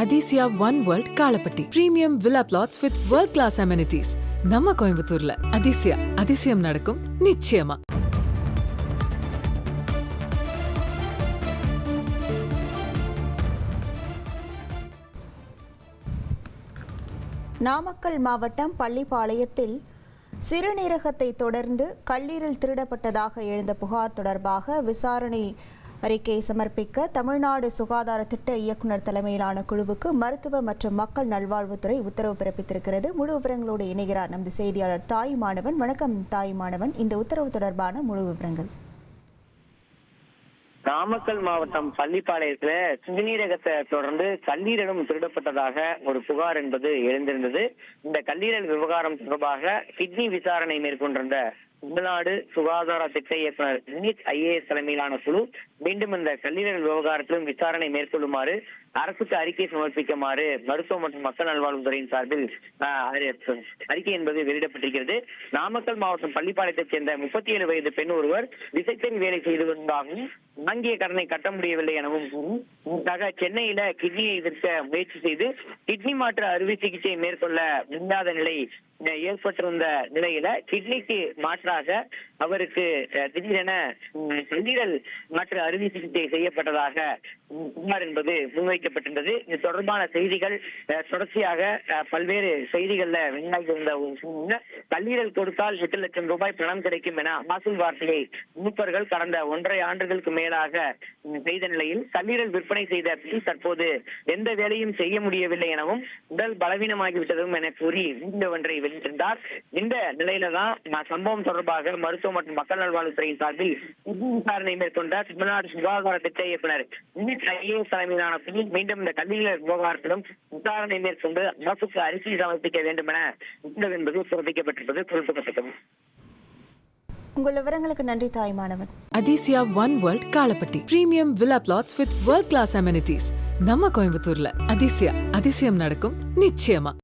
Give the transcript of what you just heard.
Athisaya One World Kalapatti premium villa plots with world class amenities நம்ம கோயம்புத்தூர்ல. அதிசயா, அதிசயம் நடக்கும் நிச்சயமா. நாமக்கல் மாவட்டம் பள்ளிப்பாளையத்தில் சிறுநீரகத்தை தொடர்ந்து கல்லீரல் திருடப்பட்டதாக எழுந்த புகார் தொடர்பாக விசாரணை அறிக்கை சமர்ப்பிக்க தமிழ்நாடு சுகாதார திட்ட இயக்குநர் தலைமையிலான குழுவுக்கு மருத்துவ மற்றும் மக்கள் நல்வாழ்வுத்துறை உத்தரவு பிறப்பித்திருக்கிறது. முழு விவரங்களோடு இணைகிறார் நமது செய்தியாளர் தாயுமானவன். வணக்கம் தாயுமானவன், இந்த உத்தரவு தொடர்பான முழு விவரங்கள். நாமக்கல் மாவட்டம் பள்ளிப்பாளையத்துல சிறுநீரகத்தை தொடர்ந்து கல்லீரலும் திருடப்பட்டதாக ஒரு புகார் என்பது எழுந்திருந்தது. இந்த கல்லீரல் விவகாரம் தொடர்பாக கிட்னி விசாரணை மேற்கொண்டிருந்த தமிழ்நாடு சுகாதார திட்ட இயக்குனர் IAS தலைமையிலான குழு மீண்டும் இந்த கல்லீரல் விவகாரத்திலும் விசாரணை மேற்கொள்ளுமாறு அரசுக்கு அறிக்கை சமர்ப்பிக்குமாறு மருத்துவ மற்றும் மக்கள் நல்வாழ்வுத்துறையின் சார்பில் அறிக்கை என்பது வெளியிடப்பட்டிருக்கிறது. நாமக்கல் மாவட்டம் பள்ளிப்பாளையத்தைச் சேர்ந்த 37 வயது பெண் ஒருவர் விசைத்தறி வேலை செய்து வந்தாகவும் வாங்கிய கடனை கட்ட முடியவில்லை எனவும் இதற்காக சென்னையில கிட்னியை விற்க முயற்சி செய்து கிட்னி மாற்று அறுவை சிகிச்சை மேற்கொள்ள முடியாத நிலை ஏற்பட்டிருந்த நிலையில கிட்னிக்கு மாற்றாக அவருக்கு திடீரென கல்லீரல் மாற்று அறுவை சிகிச்சை செய்யப்பட்டதாக புகார் என்பது முன்வைக்கப்பட்டிருந்தது. இது தொடர்பான செய்திகள் தொடர்ச்சியாக பல்வேறு செய்திகள்ல வெளியாகியிருந்த கல்லீரல் கொடுத்தால் 8 லட்சம் ரூபாய் பணம் கிடைக்கும் என மாசூல் வார்த்தையை மூப்பர்கள் கடந்த 1.5 ஆண்டுகளுக்கு மேலாக செய்த நிலையில் கல்லீரல் விற்பனை செய்த பின் தற்போது எந்த வேலையும் செய்ய முடியவில்லை எனவும் உடல் பலவீனமாகிவிட்டதும் என கூறி வீடியோ ஒன்றை வெளியிட்டிருந்தார். இந்த நிலையில தான் சம்பவம் தொடர்பாக மருத்துவ மற்றும் மக்கள் நல்வாழ்வுத்துறையின் சார்பில் விசாரணை மேற்கொண்ட தமிழ்நாடு சுகாதார திட்ட இயக்குனர் IAS தலைமையிலான குழு மீண்டும் இந்த கல்லீரல் விவகாரத்திலும் விசாரணை மேற்கொண்டு அரசுக்கு அறிக்கை சமர்ப்பிக்க வேண்டும் என உத்தரவு என்பது பிறப்பிக்கப்பட்டிருப்பது குறிப்பிடத்தக்கது. உங்கள் விவரங்களுக்கு நன்றி Thayumanavan. Athisaya One World Kalapatti premium villa plots with world class amenities நம்ம கோயம்புத்தூர்ல. அதிசயா, அதிசயம் நடக்கும் நிச்சயமா.